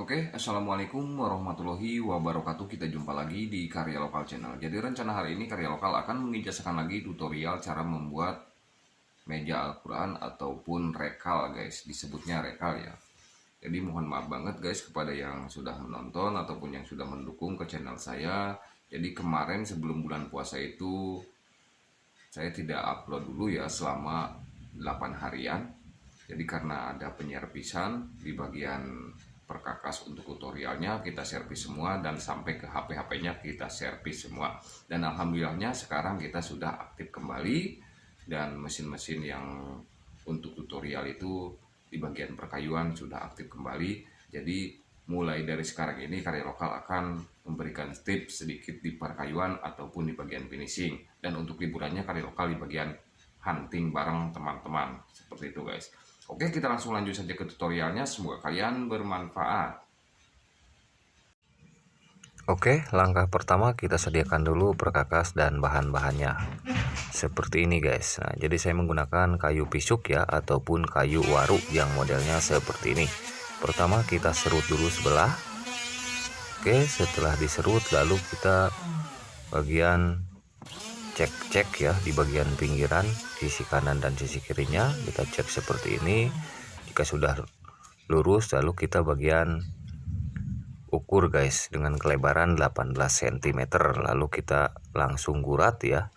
Oke, Assalamualaikum warahmatullahi wabarakatuh. Kita jumpa lagi di Karya Lokal Channel. Jadi rencana hari ini Karya Lokal akan mengijazakan lagi tutorial cara membuat meja Al-Quran ataupun rekal guys. Disebutnya rekal ya. Jadi mohon maaf banget guys kepada yang sudah menonton ataupun yang sudah mendukung ke channel saya. Jadi kemarin sebelum bulan puasa itu saya tidak upload dulu ya selama 8 harian. Jadi karena ada penyerpisan di bagian perkakas untuk tutorialnya kita servis semua dan sampai ke HP-HP-nya kita servis semua. Dan alhamdulillahnya sekarang kita sudah aktif kembali dan mesin-mesin yang untuk tutorial itu di bagian perkayuan sudah aktif kembali. Jadi mulai dari sekarang ini Karya Lokal akan memberikan tips sedikit di perkayuan ataupun di bagian finishing. Dan untuk liburannya Karya Lokal di bagian hunting bareng teman-teman. Seperti itu guys. Oke, kita langsung lanjut saja ke tutorialnya. Semoga kalian bermanfaat. Oke, langkah pertama kita sediakan dulu perkakas dan bahan-bahannya. Seperti ini guys. Nah, jadi saya menggunakan kayu pisuk ya ataupun kayu waru yang modelnya seperti ini. Pertama kita serut dulu sebelah. Oke, setelah diserut lalu kita bagian cek ya di bagian pinggiran sisi kanan dan sisi kirinya kita cek seperti ini. Jika sudah lurus lalu kita bagian ukur guys dengan kelebaran 18 cm lalu kita langsung gurat ya,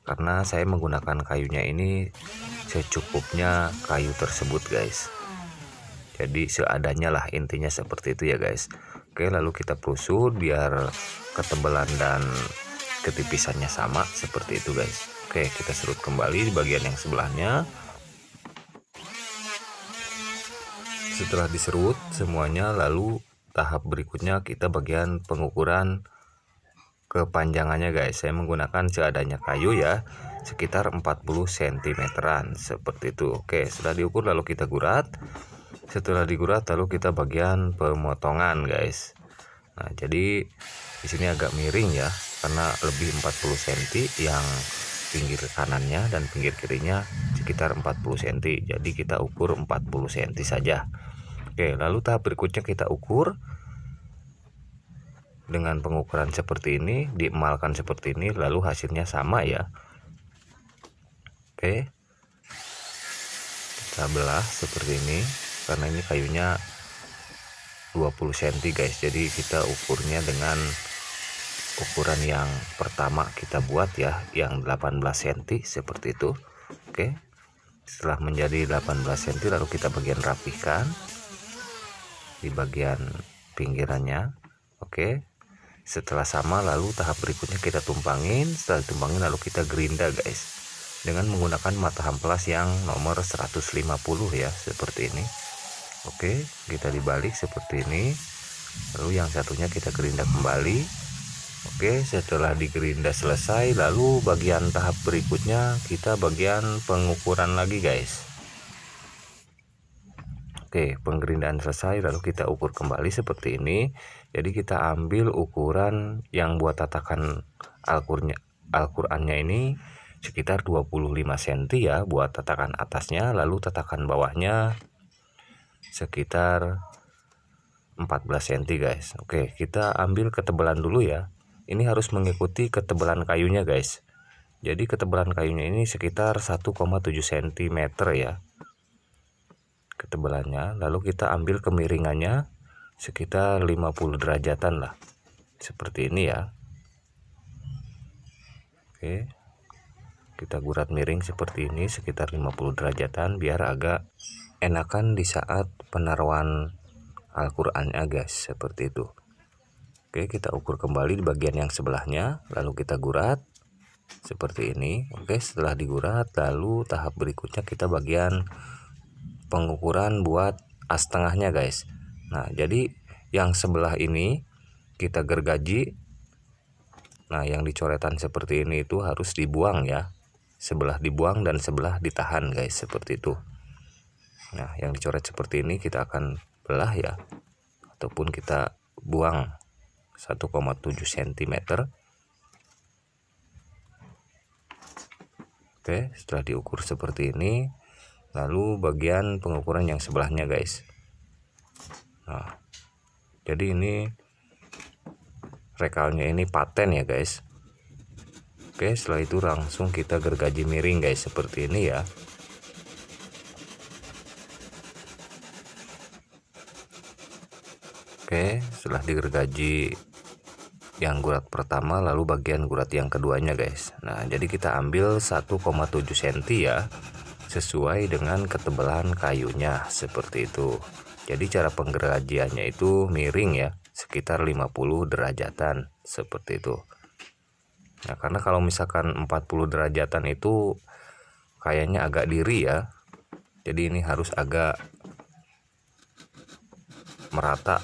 karena saya menggunakan kayunya ini secukupnya kayu tersebut guys, jadi seadanya lah intinya seperti itu ya guys. Oke, lalu kita prusut biar ketebalan dan ketipisannya sama seperti itu guys. Oke, kita serut kembali di bagian yang sebelahnya. Setelah diserut semuanya lalu tahap berikutnya kita bagian pengukuran kepanjangannya guys. Saya menggunakan seadanya kayu ya, sekitar 40 cm seperti itu. Oke, setelah diukur lalu kita gurat. Setelah digurat lalu kita bagian pemotongan guys. Nah, jadi di sini agak miring ya karena lebih 40 cm, yang pinggir kanannya dan pinggir kirinya sekitar 40 cm. Jadi kita ukur 40 cm saja. Oke, lalu tahap berikutnya kita ukur dengan pengukuran seperti ini, diemalkan seperti ini, lalu hasilnya sama ya. Oke, kita belah seperti ini karena ini kayunya 20 cm guys, jadi kita ukurnya dengan ukuran yang pertama kita buat ya, yang 18 cm seperti itu. Oke, setelah menjadi 18 cm lalu kita bagian rapihkan di bagian pinggirannya. Oke, setelah sama lalu tahap berikutnya kita tumpangin. Setelah ditumpangin lalu kita gerinda guys dengan menggunakan mata amplas yang nomor 150 ya, seperti ini. Oke, kita dibalik seperti ini, lalu yang satunya kita gerinda kembali. Oke, setelah digerinda selesai lalu bagian tahap berikutnya kita bagian pengukuran lagi guys. Oke, penggerindaan selesai lalu kita ukur kembali seperti ini. Jadi kita ambil ukuran yang buat tatakan Al-Qur'annya ini sekitar 25 cm ya buat tatakan atasnya, lalu tatakan bawahnya sekitar 14 cm guys. Oke, kita ambil ketebalan dulu ya. Ini harus mengikuti ketebalan kayunya guys. Jadi ketebalan kayunya ini sekitar 1,7 cm ya ketebalannya. Lalu kita ambil kemiringannya sekitar 50 derajatan lah, seperti ini ya. Oke, kita gurat miring seperti ini sekitar 50 derajatan biar agak enakan di saat penaruhan Al-Qur'annya guys, seperti itu. Oke, kita ukur kembali di bagian yang sebelahnya lalu kita gurat seperti ini. Oke, setelah digurat lalu tahap berikutnya kita bagian pengukuran buat as tengahnya guys. Nah, jadi yang sebelah ini kita gergaji. Nah, yang dicoretan seperti ini itu harus dibuang ya, sebelah dibuang dan sebelah ditahan guys, seperti itu. Nah, yang dicoret seperti ini kita akan belah ya, ataupun kita buang 1,7 cm. Oke, setelah diukur seperti ini lalu bagian pengukuran yang sebelahnya guys. Nah, Jadi ini rekalnya ini paten ya guys. Oke, setelah itu langsung kita gergaji miring guys, seperti ini ya. Oke, setelah digergaji yang gurat pertama, lalu bagian gurat yang keduanya guys. Nah, jadi kita ambil 1,7 cm ya, sesuai dengan ketebalan kayunya seperti itu. Jadi cara penggergajiannya itu miring ya, sekitar 50 derajatan seperti itu. Nah, karena kalau misalkan 40 derajatan itu kayaknya agak diri ya. Jadi ini harus agak merata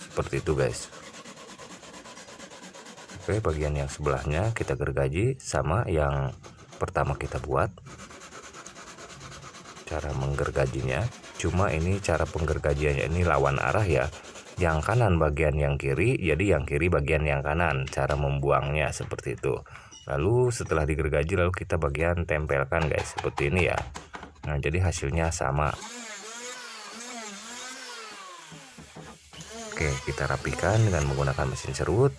seperti itu guys. Oke, bagian yang sebelahnya kita gergaji sama yang pertama kita buat. Cara menggergajinya, cuma ini cara penggergajiannya ini lawan arah ya. Yang kanan bagian yang kiri, jadi yang kiri bagian yang kanan. Cara membuangnya seperti itu. Lalu setelah digergaji, lalu kita bagian tempelkan guys, seperti ini ya. Nah, jadi hasilnya sama. Oke, kita rapikan dengan menggunakan mesin serut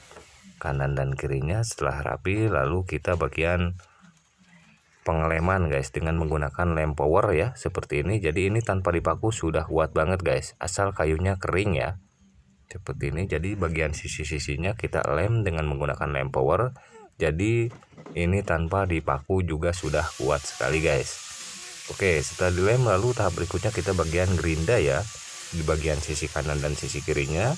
kanan dan kirinya. Setelah rapi, lalu kita bagian pengeleman guys dengan menggunakan lem power ya, seperti ini. Jadi ini tanpa dipaku sudah kuat banget guys, asal kayunya kering ya, seperti ini. Jadi bagian sisi-sisinya kita lem dengan menggunakan lem power. Jadi ini tanpa dipaku juga sudah kuat sekali guys. Oke, setelah dilem, lalu tahap berikutnya kita bagian gerinda ya, di bagian sisi kanan dan sisi kirinya.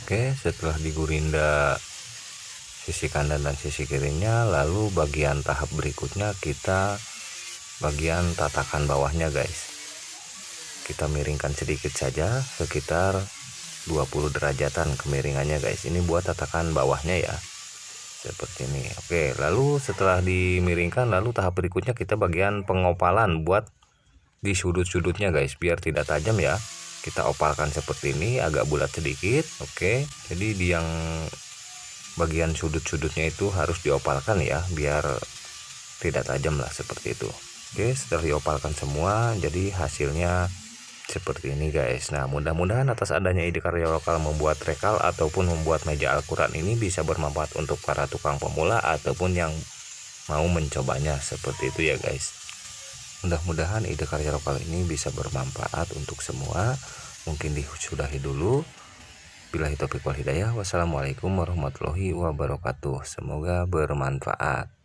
Oke, setelah digurinda sisi kanan dan sisi kirinya, lalu bagian tahap berikutnya kita bagian tatakan bawahnya guys. Kita miringkan sedikit saja, sekitar 20 derajatan kemiringannya guys. Ini buat tatakan bawahnya ya, seperti ini. Oke, lalu setelah dimiringkan, lalu tahap berikutnya kita bagian pengopalan buat di sudut-sudutnya guys, biar tidak tajam ya. Kita opalkan seperti ini, agak bulat sedikit. Oke, jadi di yang bagian sudut-sudutnya itu harus diopalkan ya, biar tidak tajam lah, seperti itu. Oke, setelah diopalkan semua, jadi hasilnya seperti ini guys. Nah, mudah-mudahan atas adanya ide karya lokal membuat rekal ataupun membuat meja Al-Quran ini bisa bermanfaat untuk para tukang pemula ataupun yang mau mencobanya, seperti itu ya guys. Mudah-mudahan ide karya lokal ini bisa bermanfaat untuk semua. Mungkin disudahi dulu. Billahi taufiq wal hidayah. Wassalamualaikum warahmatullahi wabarakatuh. Semoga bermanfaat.